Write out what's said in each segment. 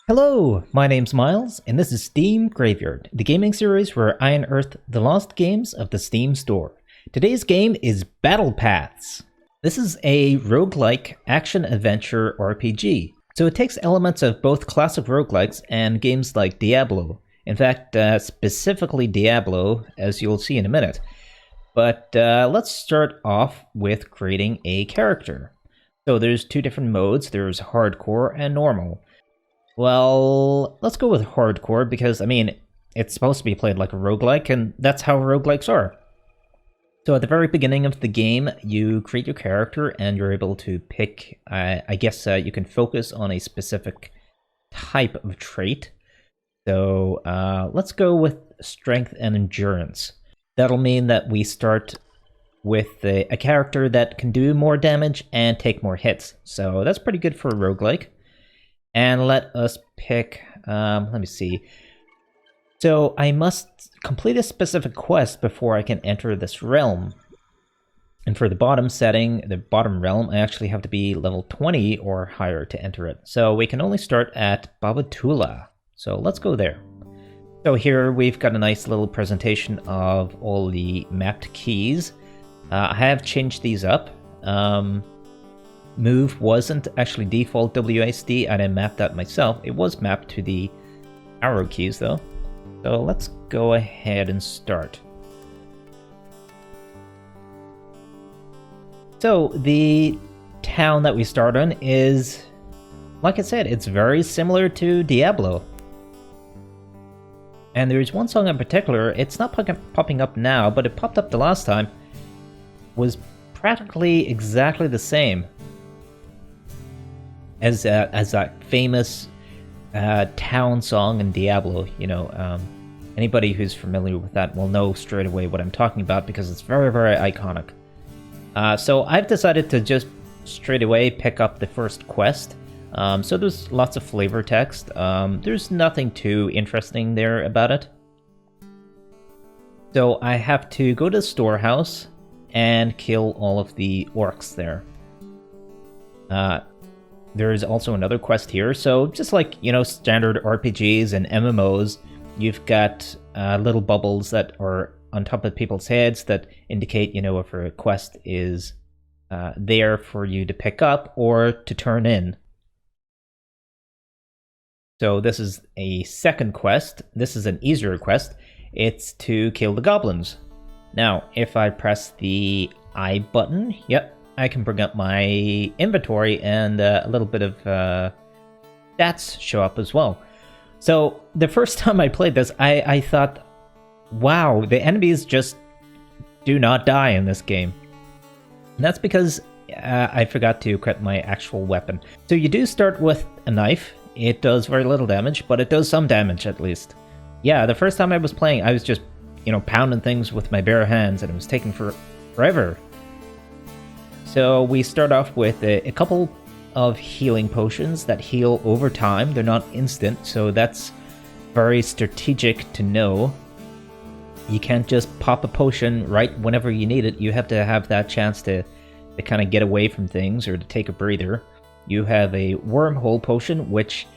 Hello, my name's Miles, and this is Steam Graveyard, the gaming series where I unearth the lost games of the Steam store. Today's game is Battlepaths. This is a roguelike action-adventure RPG, so it takes elements of both classic roguelikes and games like Diablo. In fact, specifically Diablo, as you'll see in a minute. But let's start off with creating a character. So there's two different modes, there's hardcore and normal. Well, let's go with hardcore because, it's supposed to be played like a roguelike, and that's how roguelikes are. So at the very beginning of the game, you create your character, and you're able to pick, you can focus on a specific type of trait. So let's go with strength and endurance. That'll mean that we start with a character that can do more damage and take more hits. So that's pretty good for a roguelike. And let us pick, let me see. So I must complete a specific quest before I can enter this realm. And for the bottom setting, the bottom realm, I actually have to be level 20 or higher to enter it. So we can only start at Tula. So let's go there. So here we've got a nice little presentation of all the mapped keys. I have changed these up. Move wasn't actually default WASD. I didn't map that myself. It was mapped to the arrow keys though. So let's go ahead and start. So the town that we start on is, like I said, it's very similar to Diablo. And there's one song in particular, it's not popping up now, but it popped up the last time, was practically exactly the same as that famous town song in Diablo. Anybody who's familiar with that will know straight away what I'm talking about because it's very, very iconic. So I've decided to just straight away pick up the first quest. So there's lots of flavor text. There's nothing too interesting there about it. So I have to go to the storehouse and kill all of the orcs there. There's also another quest here, so just like, standard RPGs and MMOs, you've got little bubbles that are on top of people's heads that indicate, if a quest is there for you to pick up or to turn in. So this is a second quest. This is an easier quest. It's to kill the goblins. Now, if I press the I button, yep, I can bring up my inventory and a little bit of stats show up as well. So the first time I played this, I thought, wow, the enemies just do not die in this game. And that's because I forgot to equip my actual weapon. So you do start with a knife. It does very little damage, but it does some damage at least. Yeah, the first time I was playing, I was just, pounding things with my bare hands, and it was taking forever. So we start off with a couple of healing potions that heal over time. They're not instant, so that's very strategic to know. You can't just pop a potion right whenever you need it. You have to have that chance to kind of get away from things or to take a breather. You have a wormhole potion, which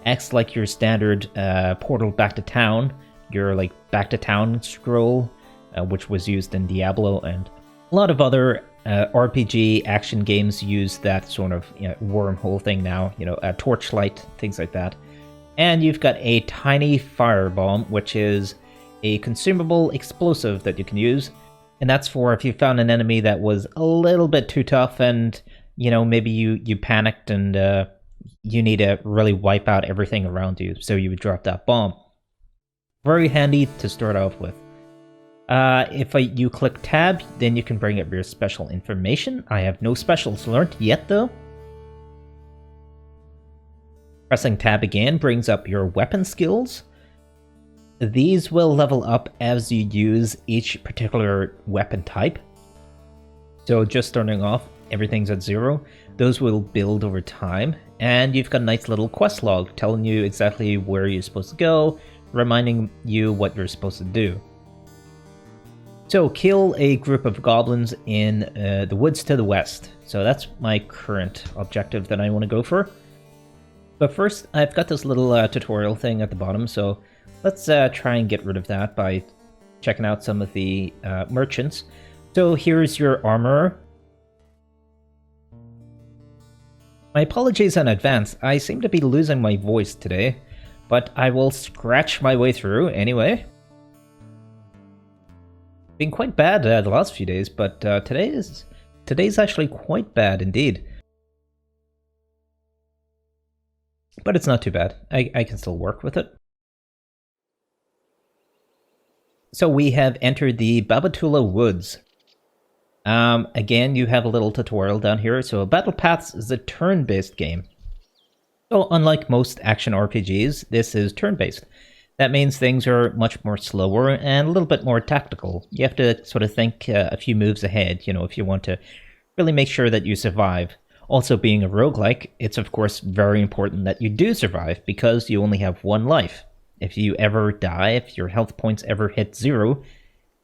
acts like your standard portal back to town. Your back to town scroll, which was used in Diablo and a lot of other RPG action games use that sort of wormhole thing now, a torchlight, things like that. And you've got a tiny firebomb, which is a consumable explosive that you can use. And that's for if you found an enemy that was a little bit too tough and, maybe you panicked and you need to really wipe out everything around you. So you would drop that bomb. Very handy to start off with. If you click tab, then you can bring up your special information. I have no specials learned yet, though. Pressing tab again brings up your weapon skills. These will level up as you use each particular weapon type. So just starting off, everything's at 0. Those will build over time. And you've got a nice little quest log telling you exactly where you're supposed to go, reminding you what you're supposed to do. So kill a group of goblins in the woods to the west. So that's my current objective that I want to go for. But first, I've got this little tutorial thing at the bottom, so let's try and get rid of that by checking out some of the merchants. So here's your armor. My apologies in advance, I seem to be losing my voice today, but I will scratch my way through anyway. Been quite bad the last few days, but today's actually quite bad indeed. But it's not too bad. I can still work with it. So we have entered the Albion Woods. Again, you have a little tutorial down here. So Battlepaths is a turn-based game. So unlike most action RPGs, this is turn-based. That means things are much more slower and a little bit more tactical. You have to sort of think a few moves ahead, you know, if you want to really make sure that you survive. Also, being a roguelike, it's of course very important that you do survive because you only have one life. If you ever die, if your health points ever hit 0,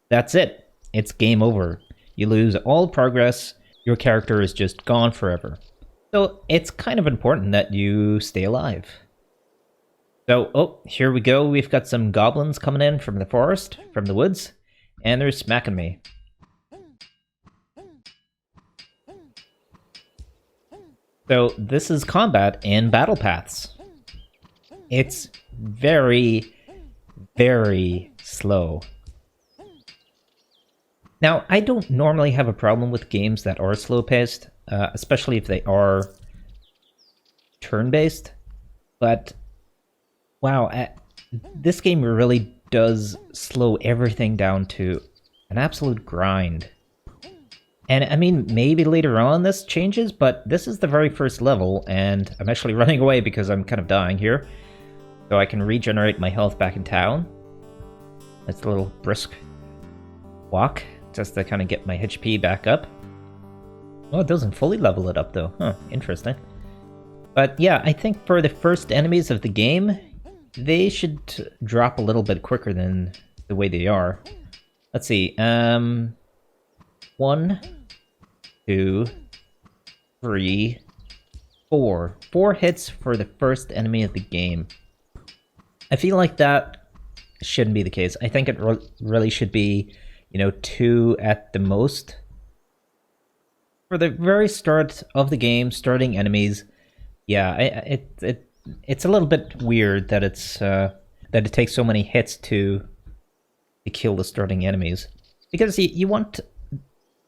that's it. It's game over. You lose all progress, your character is just gone forever. So it's kind of important that you stay alive. So, oh, here we go. We've got some goblins coming in from the forest, from the woods, and they're smacking me. So this is combat in Battlepaths. It's very, very slow. Now, I don't normally have a problem with games that are slow-paced, especially if they are turn-based, but wow, this game really does slow everything down to an absolute grind. And I mean, maybe later on this changes, but this is the very first level, and I'm actually running away because I'm kind of dying here. So I can regenerate my health back in town. That's a little brisk walk, just to kind of get my HP back up. Oh, it doesn't fully level it up though. Huh, interesting. But yeah, I think for the first enemies of the game, they should drop a little bit quicker than the way they are. Let's see, 1, 2, 3, 4. 4 hits for the first enemy of the game. I feel like that shouldn't be the case. I think it really should be, you know, 2 at the most. For the very start of the game, starting enemies, yeah, it's a little bit weird that that it takes so many hits to kill the starting enemies. Because you want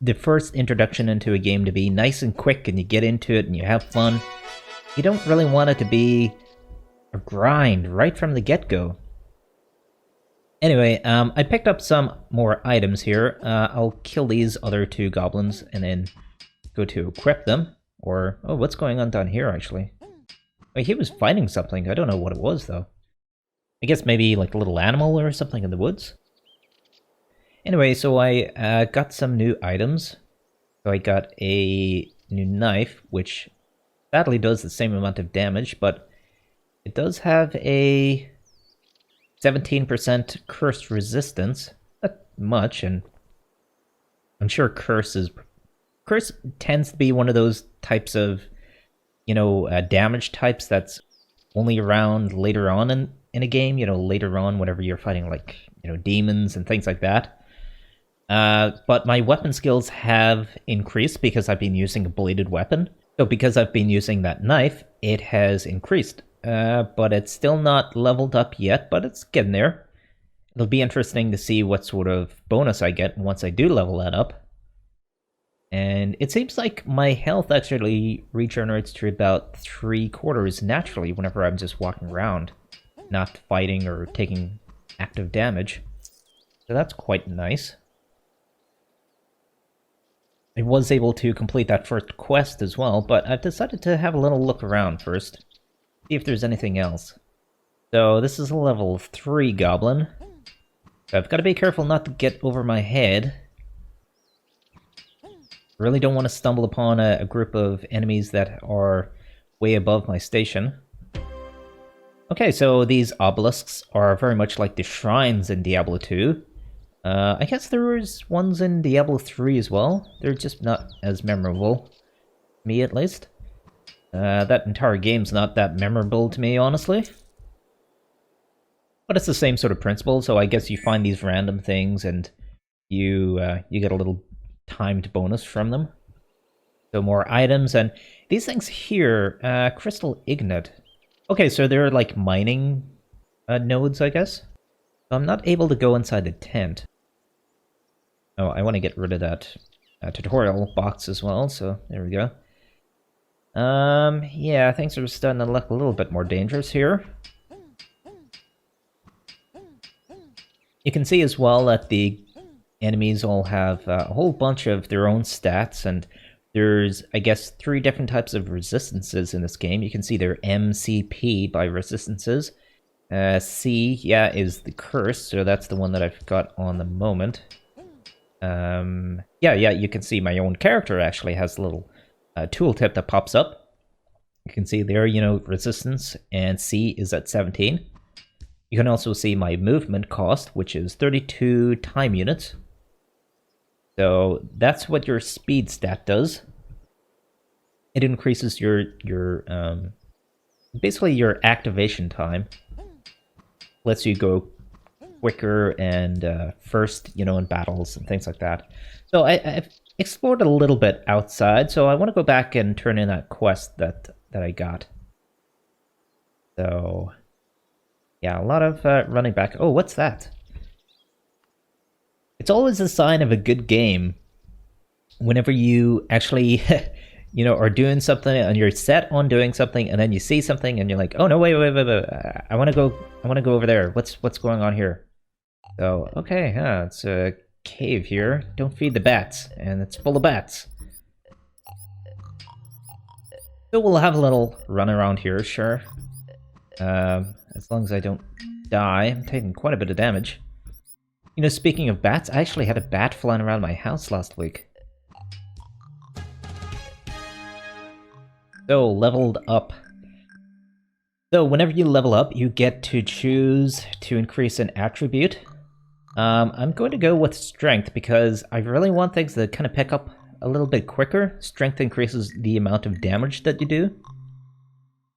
the first introduction into a game to be nice and quick and you get into it and you have fun. You don't really want it to be a grind right from the get-go. Anyway, I picked up some more items here. I'll kill these other 2 goblins and then go to equip them. Or, oh, what's going on down here actually? Oh, he was fighting something. I don't know what it was though. I guess maybe like a little animal or something in the woods? Anyway, so I got some new items. So I got a new knife, which sadly does the same amount of damage, but it does have a 17% curse resistance. Not much, and I'm sure curse tends to be one of those types of, you know, damage types that's only around later on in a game, you know, later on whenever you're fighting, like, you know, demons and things like that. But my weapon skills have increased because I've been using a bladed weapon. So because I've been using that knife, it has increased. But it's still not leveled up yet, but it's getting there. It'll be interesting to see what sort of bonus I get once I do level that up. And it seems like my health actually regenerates to about 3/4 naturally whenever I'm just walking around, not fighting or taking active damage. So that's quite nice. I was able to complete that first quest as well, but I've decided to have a little look around first. See if there's anything else. So this is a level 3 goblin. So I've got to be careful not to get over my head. Really don't want to stumble upon a group of enemies that are way above my station. Okay, so these obelisks are very much like the shrines in Diablo 2. I guess there was ones in Diablo 3 as well. They're just not as memorable. Me, at least. That entire game's not that memorable to me, honestly. But it's the same sort of principle, so I guess you find these random things and you get a little timed bonus from them. So more items, and these things here, crystal ignet. Okay, so they're like mining nodes, I guess. So I'm not able to go inside the tent. Oh, I want to get rid of that tutorial box as well, so there we go. Yeah, things are starting to look a little bit more dangerous here. You can see as well that the enemies all have a whole bunch of their own stats, and there's, I guess, 3 different types of resistances in this game. You can see they're MCP by resistances. C, yeah, is the curse, so that's the one that I've got on the moment. Yeah, you can see my own character actually has a little tooltip that pops up. You can see there, you know, resistance, and C is at 17. You can also see my movement cost, which is 32 time units. So that's what your speed stat does. It increases your basically your activation time. Lets you go quicker and first, you know, in battles and things like that. So I've explored a little bit outside, so I want to go back and turn in that quest that I got. So yeah, a lot of running back. Oh, what's that? It's always a sign of a good game whenever you actually, you know, are doing something and you're set on doing something, and then you see something and you're like, oh no, wait, I want to go over there. What's going on here? So okay, it's a cave here. Don't feed the bats, and it's full of bats. So we'll have a little run around here, sure. As long as I don't die. I'm taking quite a bit of damage. You know, speaking of bats, I actually had a bat flying around my house last week. So, leveled up. So, whenever you level up, you get to choose to increase an attribute. I'm going to go with strength because I really want things that kind of pick up a little bit quicker. Strength increases the amount of damage that you do.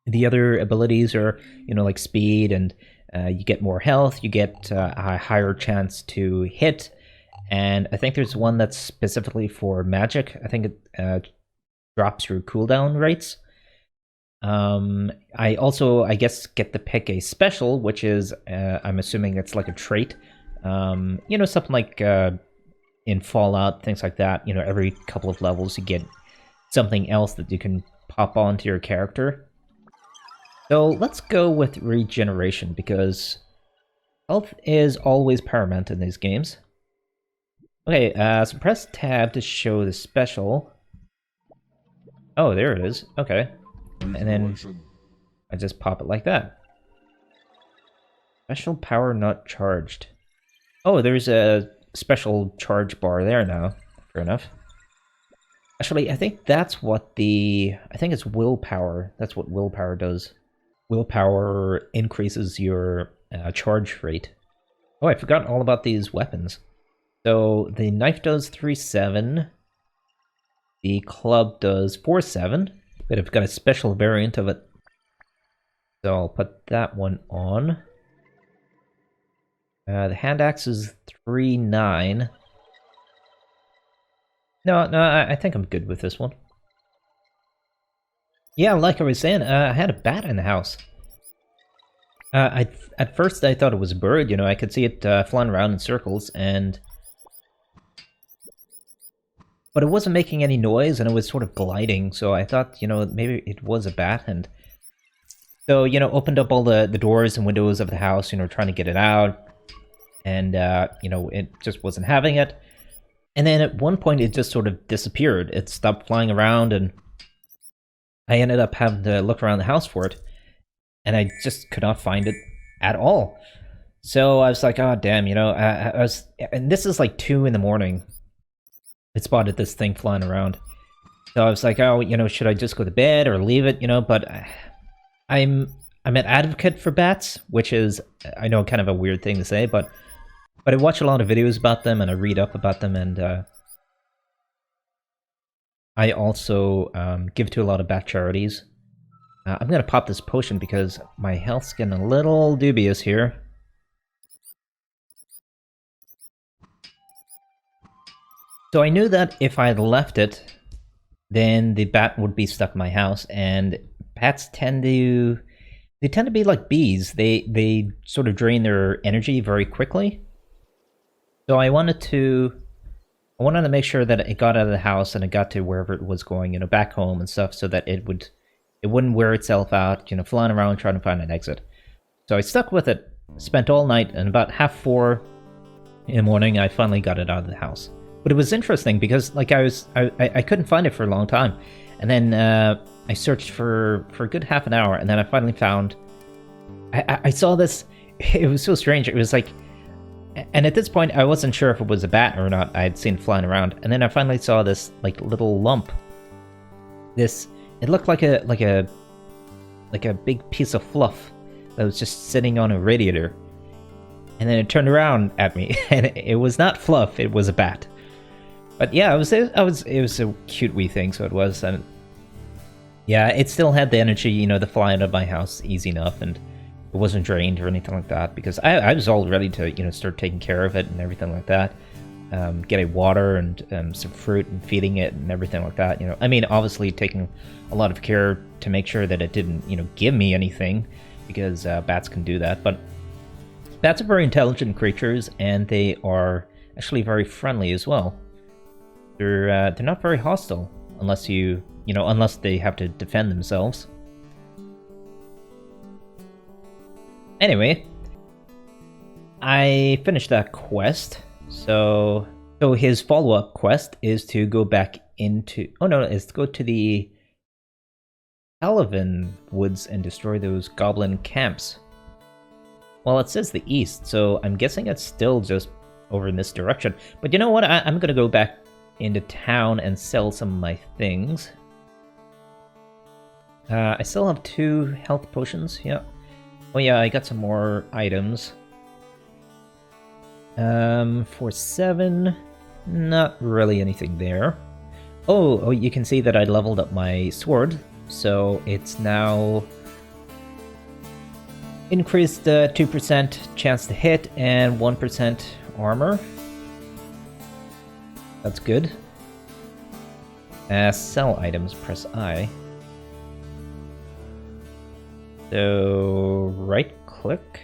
The other abilities are, you know, like speed, and you get more health, you get a higher chance to hit, and I think there's one that's specifically for magic. I think it drops your cooldown rates. I also, I guess, get to pick a special, which is, I'm assuming it's like a trait. You know, something like in Fallout, things like that. You know, every couple of levels you get something else that you can pop onto your character. So let's go with regeneration, because health is always paramount in these games. Okay, so press tab to show the special. Oh, there it is. Okay. And then I just pop it like that. Special power not charged. Oh, there's a special charge bar there now. Fair enough. Actually, I think that's what I think it's willpower. That's what willpower does. Willpower increases your charge rate. Oh, I forgot all about these weapons. So the knife does 3-7. The club does 4-7. But I've got a special variant of it. So I'll put that one on. The hand axe is 3-9. No, I think I'm good with this one. Yeah, like I was saying, I had a bat in the house. At first I thought it was a bird, you know, I could see it flying around in circles, but it wasn't making any noise, and it was sort of gliding, so I thought, you know, maybe it was a bat, and so, you know, opened up all the doors and windows of the house, you know, trying to get it out, and, you know, it just wasn't having it. And then at one point it just sort of disappeared. It stopped flying around, and I ended up having to look around the house for it, and I just could not find it at all. So I was like, oh, damn, you know, and this is like 2 in the morning. I spotted this thing flying around. So I was like, oh, you know, should I just go to bed or leave it, you know, but I'm an advocate for bats, which is, I know, kind of a weird thing to say, but I watch a lot of videos about them, and I read up about them, and I also give to a lot of bat charities. I'm gonna pop this potion because my health's getting a little dubious here. So I knew that if I left it, then the bat would be stuck in my house, and bats tend to... They tend to be like bees. They sort of drain their energy very quickly. So I wanted to make sure that it got out of the house and it got to wherever it was going, you know, back home and stuff, so that it wouldn't wear itself out, you know, flying around trying to find an exit. So I stuck with it, spent all night, and about 3:30 in the morning, I finally got it out of the house. But it was interesting because, like, I couldn't find it for a long time, and then I searched for a good half an hour, and then I finally found. I saw this. It was so strange. It was like, and at this point, I wasn't sure if it was a bat or not. I had seen it flying around, and then I finally saw this like little lump. It looked like a big piece of fluff that was just sitting on a radiator, and then it turned around at me, and it was not fluff. It was a bat. But yeah, it was a cute wee thing. So it was, and yeah, it still had the energy, you know, to fly out of my house easy enough, and it wasn't drained or anything like that, because I was all ready to, you know, start taking care of it and everything like that. Getting water and some fruit and feeding it and everything like that, you know. I mean, obviously taking a lot of care to make sure that it didn't, you know, give me anything, because bats can do that. But bats are very intelligent creatures, and they are actually very friendly as well. They're not very hostile unless unless they have to defend themselves. Anyway, I finished that quest. So his follow-up quest is to go back into... Oh no, it's to go to the Albion Woods and destroy those goblin camps. Well, it says the east, so I'm guessing it's still just over in this direction. But you know what? I'm gonna go back into town and sell some of my things. I still have 2 health potions, yeah. Oh yeah, I got some more items. For 7, not really anything there. Oh, you can see that I leveled up my sword, so it's now increased 2% chance to hit and 1% armor. That's good. Sell items, press I. So, right click.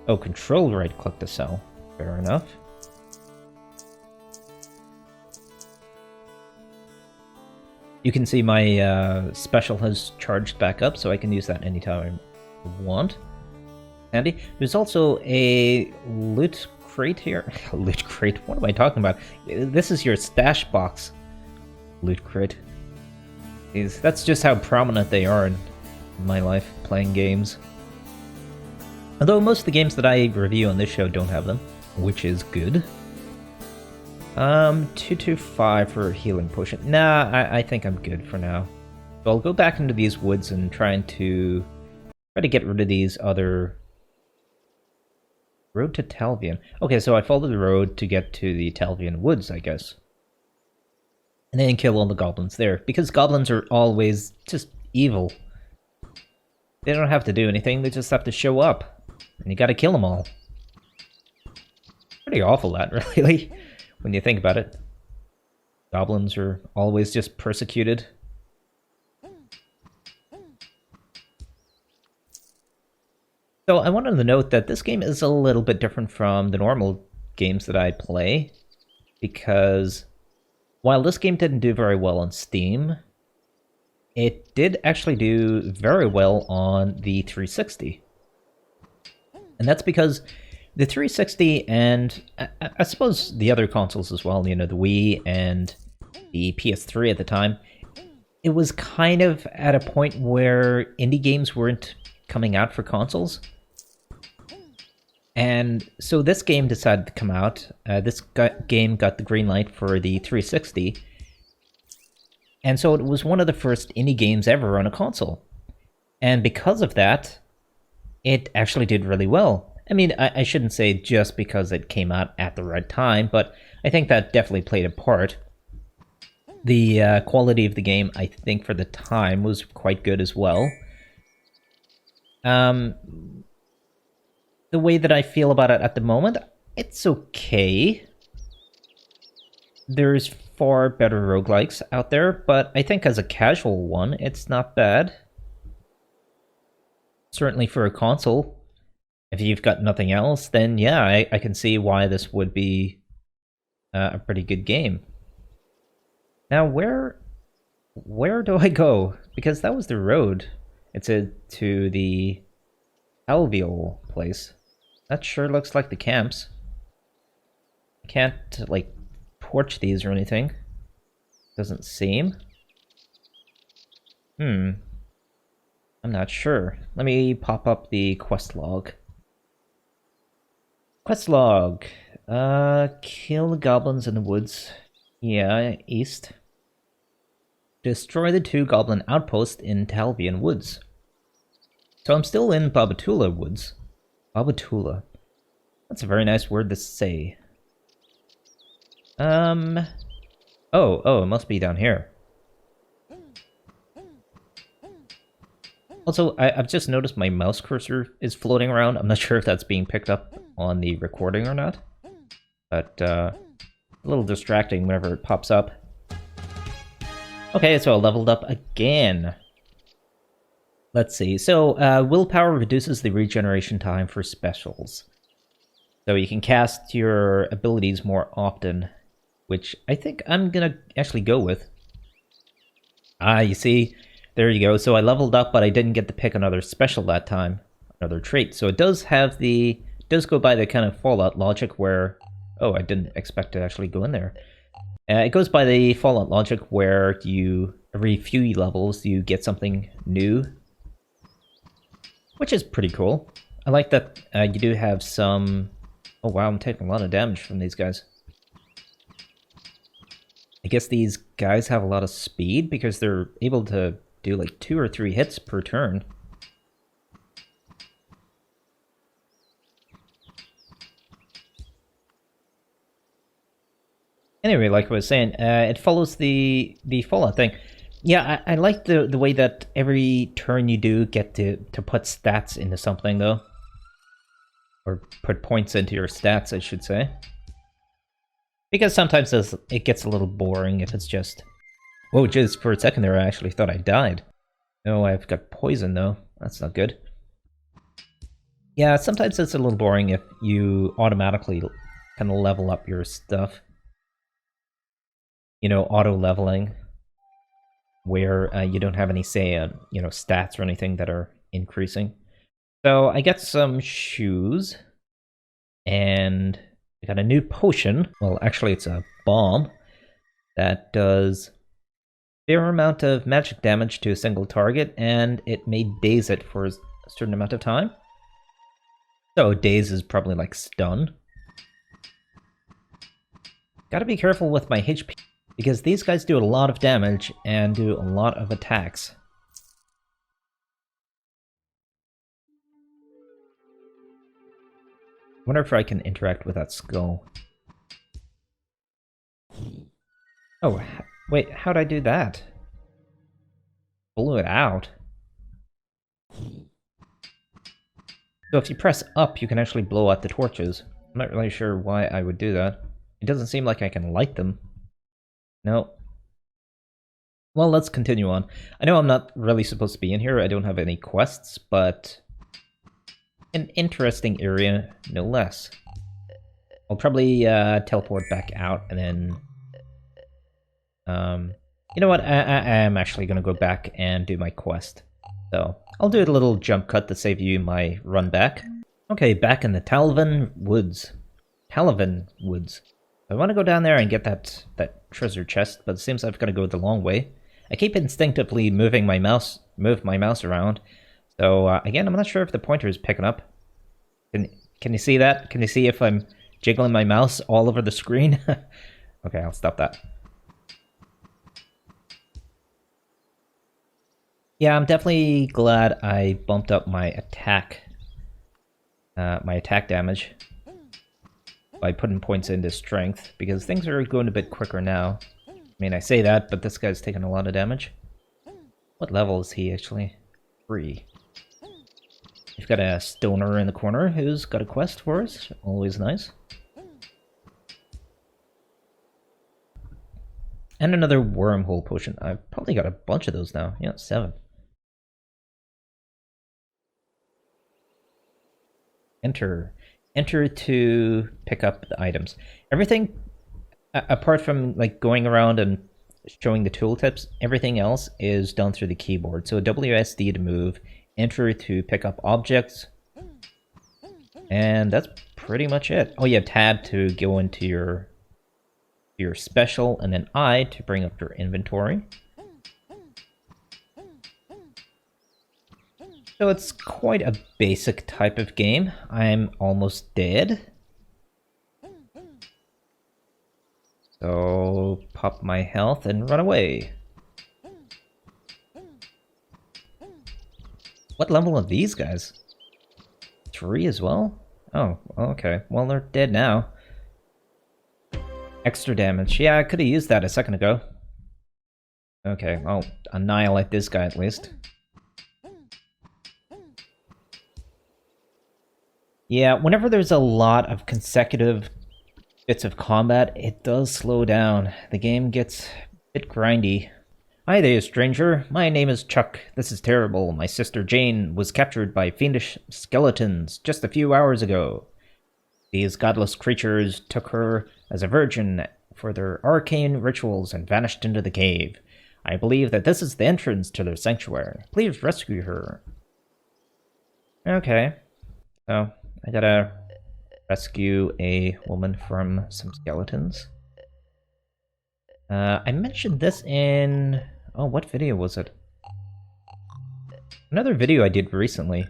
Oh, control right click to sell. Fair enough. You can see my special has charged back up, so I can use that anytime I want. Handy. There's also a loot crate here. Loot crate? What am I talking about? This is your stash box. Loot crate. That's just how prominent they are in my life, playing games. Although most of the games that I review on this show don't have them, which is good. 225 for a healing potion. Nah, I think I'm good for now. So I'll go back into these woods and try to get rid of these other... Road to Albion. Okay, so I followed the road to get to the Albion Woods, I guess. And then kill all the goblins there, because goblins are always just evil. They don't have to do anything, they just have to show up. And you gotta kill them all. Pretty awful, that, really, when you think about it. Goblins are always just persecuted. So I wanted to note that this game is a little bit different from the normal games that I play, because while this game didn't do very well on Steam, it did actually do very well on the 360. And that's because the 360 and I suppose the other consoles as well, you know, the Wii and the PS3 at the time, it was kind of at a point where indie games weren't coming out for consoles. And so this game decided to come out. This game got the green light for the 360. And so it was one of the first indie games ever on a console. And because of that, it actually did really well. I mean, I shouldn't say just because it came out at the right time, but I think that definitely played a part. The quality of the game, I think, for the time was quite good as well. The way that I feel about it at the moment, it's okay. There's far better roguelikes out there, but I think as a casual one, it's not bad. Certainly for a console. If you've got nothing else, then yeah, I can see why this would be a pretty good game. Now, where do I go? Because that was the road. It's to the Albion place. That sure looks like the camps. I can't, like, torch these or anything. Doesn't seem. I'm not sure. Let me pop up the quest log. Quest log. Kill the goblins in the woods. Yeah, east. Destroy the 2 goblin outposts in Albion Woods. So I'm still in Tula Woods. Tula. That's a very nice word to say. Oh, it must be down here. Also, I've just noticed my mouse cursor is floating around. I'm not sure if that's being picked up on the recording or not. But, a little distracting whenever it pops up. Okay, so I leveled up again. Let's see. So, willpower reduces the regeneration time for specials. So you can cast your abilities more often, which I think I'm gonna actually go with. Ah, you see? There you go. So I leveled up, but I didn't get to pick another special that time. Another trait. So it does have the... does go by the kind of Fallout logic where... Oh, I didn't expect to actually go in there. It goes by the Fallout logic where you... every few levels, you get something new. Which is pretty cool. I like that you do have some... Oh wow, I'm taking a lot of damage from these guys. I guess these guys have a lot of speed because they're able to do like 2 or 3 hits per turn. Anyway, like I was saying, it follows the Fallout thing. Yeah, I like the way that every turn you do get to put stats into something, though. Or put points into your stats, I should say. Because sometimes it gets a little boring if it's just... Whoa, just for a second there I actually thought I died. No, I've got poison, though. That's not good. Yeah, sometimes it's a little boring if you automatically kind of level up your stuff. You know, auto-leveling. Where you don't have any, say, you know, stats or anything that are increasing. So I got some shoes. And I got a new potion. Well, actually it's a bomb. That does... fair amount of magic damage to a single target, and it may daze it for a certain amount of time. So daze is probably like stun. Gotta be careful with my HP, because these guys do a lot of damage and do a lot of attacks. I wonder if I can interact with that skull. Oh, wait, how'd I do that? Blew it out. So if you press up, you can actually blow out the torches. I'm not really sure why I would do that. It doesn't seem like I can light them. No. Well, let's continue on. I know I'm not really supposed to be in here. I don't have any quests, but... an interesting area, no less. I'll probably teleport back out and then... you know what, I am actually going to go back and do my quest. So, I'll do a little jump cut to save you my run back. Okay, back in the Albion Woods. Albion Woods. I want to go down there and get that treasure chest, but it seems I've got to go the long way. I keep instinctively moving my mouse around. So, again, I'm not sure if the pointer is picking up. Can you see that? Can you see if I'm jiggling my mouse all over the screen? Okay, I'll stop that. Yeah, I'm definitely glad I bumped up my attack damage by putting points into strength, because things are going a bit quicker now. mean, I say that, but this guy's taking a lot of damage. What level is he, actually? 3. We've got a stoner in the corner who's got a quest for us. Always nice. And another wormhole potion. I've probably got a bunch of those now. Yeah, 7. Enter. Enter to pick up the items. Everything, apart from like going around and showing the tooltips, everything else is done through the keyboard. So WSD to move, enter to pick up objects, and that's pretty much it. Oh, you have tab to go into your special, and then I to bring up your inventory. So it's quite a basic type of game. I'm almost dead. So pop my health and run away. What level are these guys? 3 as well? Oh, okay. Well, they're dead now. Extra damage. Yeah, I could have used that a second ago. Okay, I'll annihilate this guy at least. Yeah, whenever there's a lot of consecutive bits of combat, it does slow down. The game gets a bit grindy. Hi there, stranger. My name is Chuck. This is terrible. My sister Jane was captured by fiendish skeletons just a few hours ago. These godless creatures took her as a virgin for their arcane rituals and vanished into the cave. I believe that this is the entrance to their sanctuary. Please rescue her. Okay. So, I gotta rescue a woman from some skeletons. I mentioned this in... Oh, what video was it? Another video I did recently.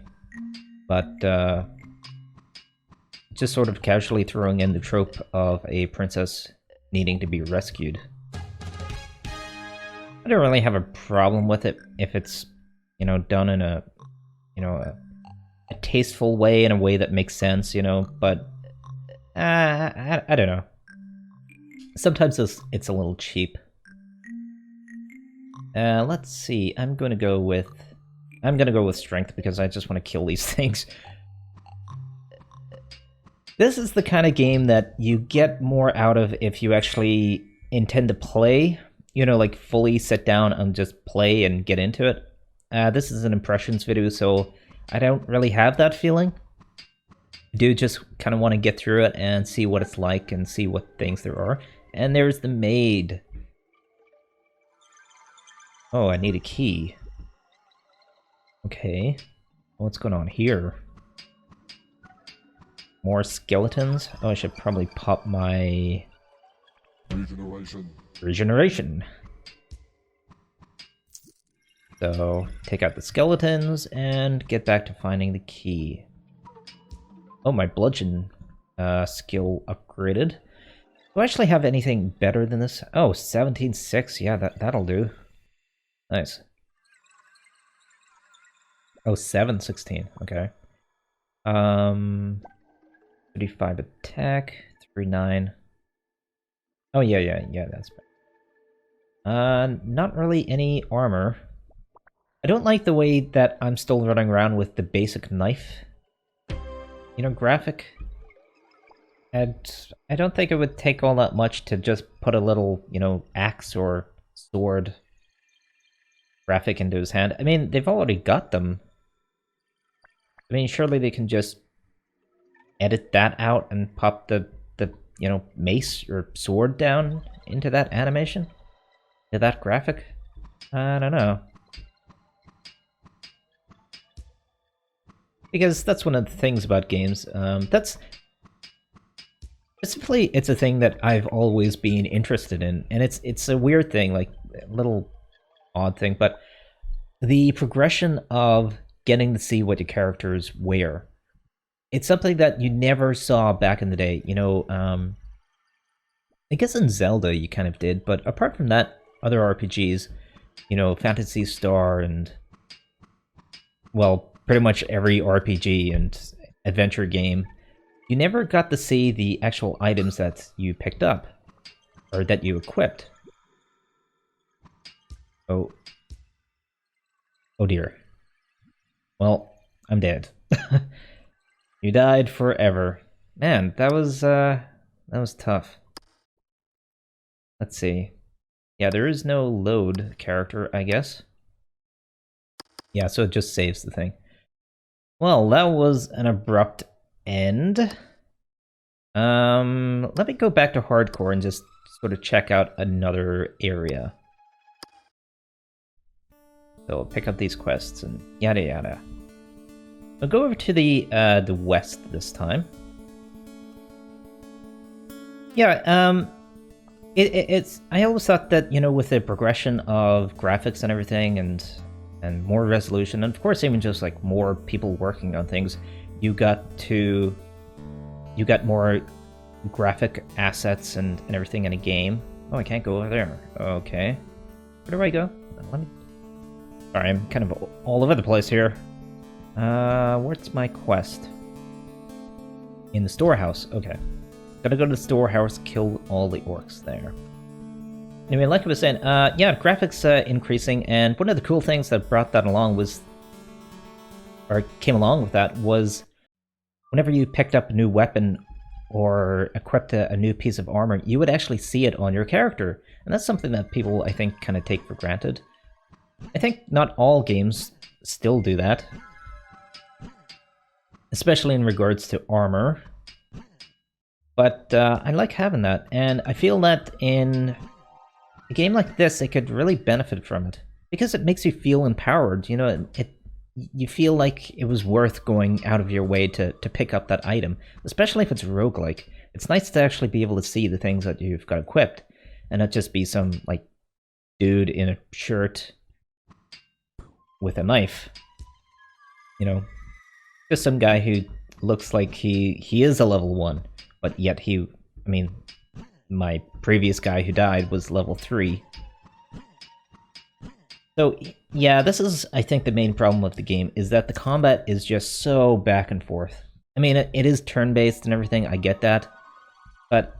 But, just sort of casually throwing in the trope of a princess needing to be rescued. I don't really have a problem with it if it's, you know, done in a, you know, a tasteful way, in a way that makes sense, you know, but I don't know. Sometimes it's a little cheap. Let's see. I'm gonna go with strength because I just want to kill these things. This is the kind of game that you get more out of if you actually intend to play. You know, like fully sit down and just play and get into it. This is an impressions video, so I don't really have that feeling. I do just kind of want to get through it and see what it's like and see what things there are. And there's the maid. Oh, I need a key. Okay. What's going on here? More skeletons? Oh, I should probably pop my... Regeneration. So, take out the skeletons and get back to finding the key. Oh, my bludgeon skill upgraded. Do I actually have anything better than this? Oh, 17.6. Yeah, that'll do. Nice. Oh, 7.16. Okay. 35 attack, 39. Oh, yeah, that's better. Not really any armor. I don't like the way that I'm still running around with the basic knife, you know, graphic. And I don't think it would take all that much to just put a little, you know, axe or sword graphic into his hand. I mean, they've already got them. I mean, surely they can just edit that out and pop the you know, mace or sword down into that animation? To that graphic? I don't know. Because that's one of the things about games. That's... Specifically, it's a thing that I've always been interested in. And it's a weird thing, like, a little odd thing, but the progression of getting to see what your characters wear. It's something that you never saw back in the day, you know. I guess in Zelda you kind of did, but apart from that, other RPGs, you know, Phantasy Star and, well, pretty much every RPG and adventure game, you never got to see the actual items that you picked up, or that you equipped. Oh. Oh dear. Well, I'm dead. You died forever. Man, that was tough. Let's see. Yeah, there is no load character, I guess. Yeah, so it just saves the thing. Well, that was an abrupt end. Let me go back to hardcore and just sort of check out another area. So I'll pick up these quests and yada yada. I'll go over to the west this time. Yeah, it's. I always thought that, you know, with the progression of graphics and everything, and more resolution, and of course even just like more people working on things, you got more graphic assets and everything in a game. Oh, I can't go over there. Okay, where do I go? Let me. Sorry, I'm kind of all over the place here. Where's my quest? In the storehouse. Okay. Gotta go to the storehouse, kill all the orcs there. Anyway, like I was saying, yeah, graphics increasing, and one of the cool things that brought that along was, or came along with that, was whenever you picked up a new weapon or equipped a new piece of armor, you would actually see it on your character. And that's something that people, I think, kind of take for granted. I think not all games still do that, especially in regards to armor. But I like having that, and I feel that in a game like this, it could really benefit from it, because it makes you feel empowered. You know, you feel like it was worth going out of your way to pick up that item, especially if it's roguelike. It's nice to actually be able to see the things that you've got equipped, and not just be some, like, dude in a shirt with a knife. You know, just some guy who looks like he is a level 1. But yet I mean, my previous guy who died was level 3. So, yeah, this is, I think, the main problem with the game, is that the combat is just so back and forth. I mean, it is turn-based and everything, I get that. But,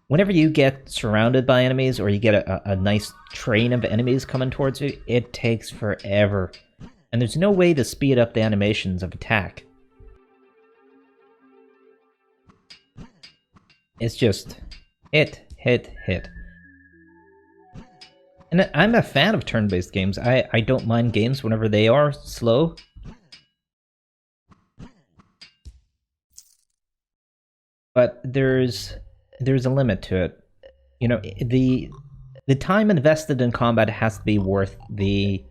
whenever you get surrounded by enemies, or you get a nice train of enemies coming towards you, it takes forever. And there's no way to speed up the animations of attack. It's just hit. And I'm a fan of turn-based games. I don't mind games whenever they are slow. But there's a limit to it. You know, the time invested in combat has to be worth the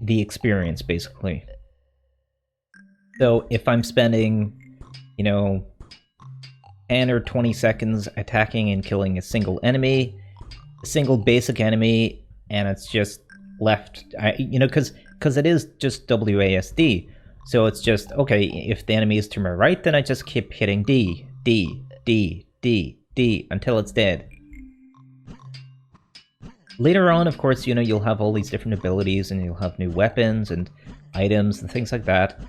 experience, basically. So if I'm spending, you know, 10 or 20 seconds attacking and killing a single enemy, a single basic enemy, and it's just left, you know, because it is just WASD. So it's just, okay, if the enemy is to my right, then I just keep hitting D, until it's dead. Later on, of course, you know, you'll have all these different abilities, and you'll have new weapons and items and things like that.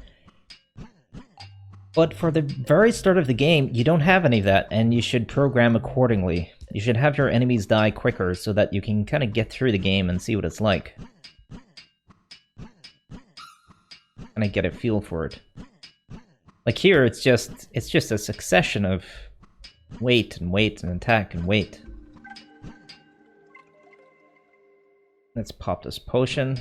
But for the very start of the game, you don't have any of that, and you should program accordingly. You should have your enemies die quicker so that you can kind of get through the game and see what it's like. And I get a feel for it. Like here, it's just a succession of wait and attack and wait. Let's pop this potion.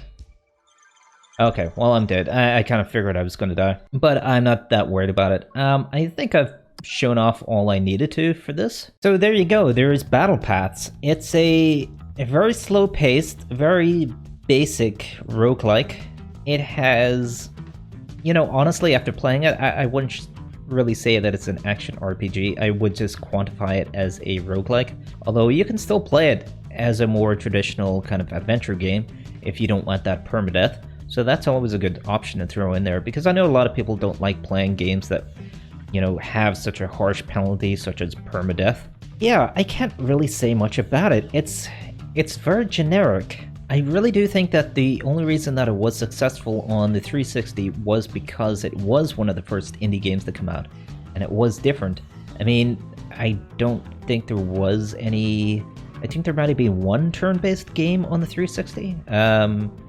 Okay, well, I'm dead. I kind of figured I was going to die, but I'm not that worried about it. I think I've shown off all I needed to for this. So there you go. There is Battlepaths. It's a very slow-paced, very basic roguelike. It has, you know, honestly, after playing it, I wouldn't really say that it's an action RPG. I would just quantify it as a roguelike. Although you can still play it as a more traditional kind of adventure game if you don't want that permadeath. So that's always a good option to throw in there, because I know a lot of people don't like playing games that, you know, have such a harsh penalty, such as permadeath. Yeah, I can't really say much about it. It's very generic. I really do think that the only reason that it was successful on the 360 was because it was one of the first indie games to come out, and it was different. I mean, I don't think there was any I think there might have been one turn-based game on the 360,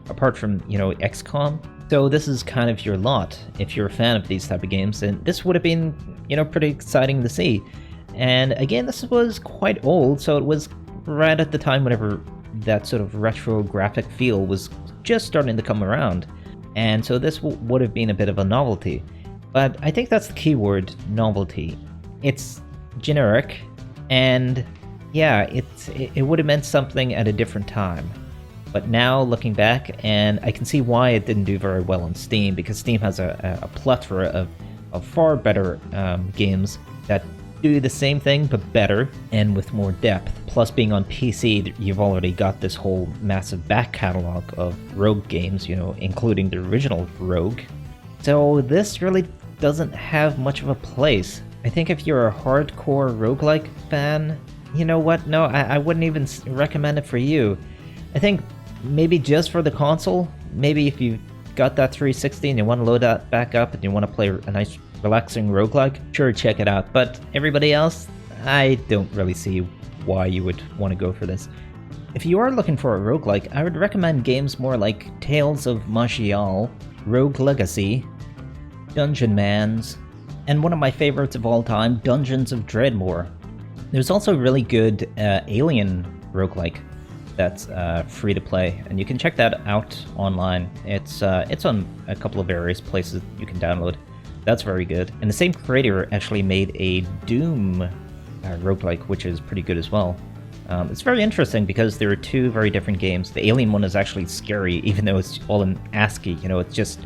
apart from, you know, XCOM. So this is kind of your lot if you're a fan of these type of games, and this would have been, you know, pretty exciting to see. And again, this was quite old, so it was right at the time whenever that sort of retro graphic feel was just starting to come around. And so this would have been a bit of a novelty. But I think that's the key word, novelty. It's generic, and yeah, it would have meant something at a different time. But now, looking back, and I can see why it didn't do very well on Steam, because Steam has a plethora of far better games that do the same thing, but better, and with more depth. Plus, being on PC, you've already got this whole massive back catalog of Rogue games, you know, including the original Rogue. So this really doesn't have much of a place. I think if you're a hardcore roguelike fan, you know what? No, I wouldn't even recommend it for you. I think maybe just for the console, maybe if you got that 360 and you want to load that back up and you want to play a nice relaxing roguelike, sure, check it out. But everybody else, I don't really see why you would want to go for this. If you are looking for a roguelike, I would recommend games more like Tales of Mashial, Rogue Legacy, Dungeon Mans, and one of my favorites of all time, Dungeons of Dreadmore. There's also really good Alien roguelike that's free to play, and you can check that out online. It's on a couple of various places you can download. That's very good. And the same creator actually made a Doom roguelike, which is pretty good as well. It's very interesting because there are two very different games. The Alien one is actually scary, even though it's all in ASCII. You know, it's just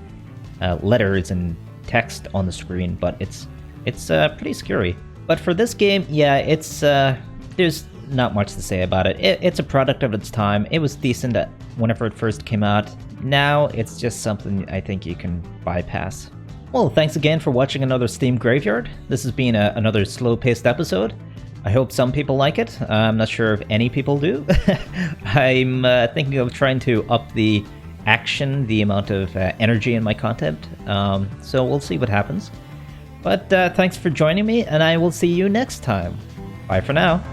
letters and text on the screen, but it's pretty scary. But for this game, yeah, it's there's not much to say about it. It's a product of its time. It was decent whenever it first came out. Now it's just something I think you can bypass. Well, thanks again for watching another Steam Graveyard. This has been another slow-paced episode. I hope some people like it. I'm not sure if any people do. I'm thinking of trying to up the action, the amount of energy in my content. So we'll see what happens. But thanks for joining me, and I will see you next time. Bye for now.